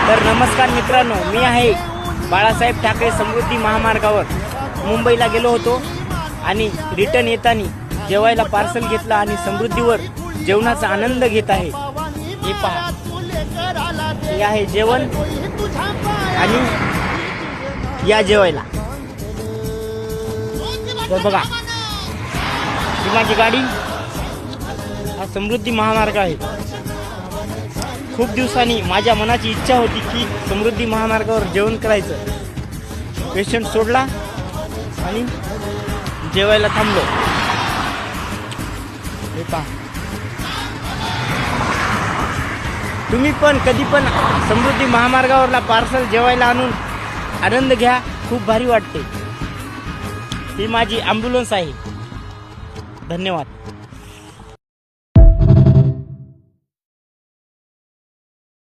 तर नमस्कार मित्रांनो, मी आहे बाळासाहेब ठाकरे समृद्धी महामार्गावर मुंबईला गेलो होतो आणि रिटर्न येताना जेवायला पार्सल घेतलं आणि समृद्धीवर जेवणाचा आनंद घेत आहे। हे पहा, हे आहे जेवण आणि या जेवायला। तर बघा, ही माझी गाडी, हा समृद्धी महामार्ग आहे। खूप दिवसांनी माझ्या मनाची इच्छा होती की समृद्धी महामार्गावर जेवण करायचं। पेशंट सोडला आणि जेवायला थांबलो। हे पहा, तुम्ही पण कधी पण समृद्धी महामार्गावरला पार्सल जेवायला आणून आनंद घ्या, खूप भारी वाटते। ही माझी ॲम्ब्युलन्स आहे। धन्यवाद।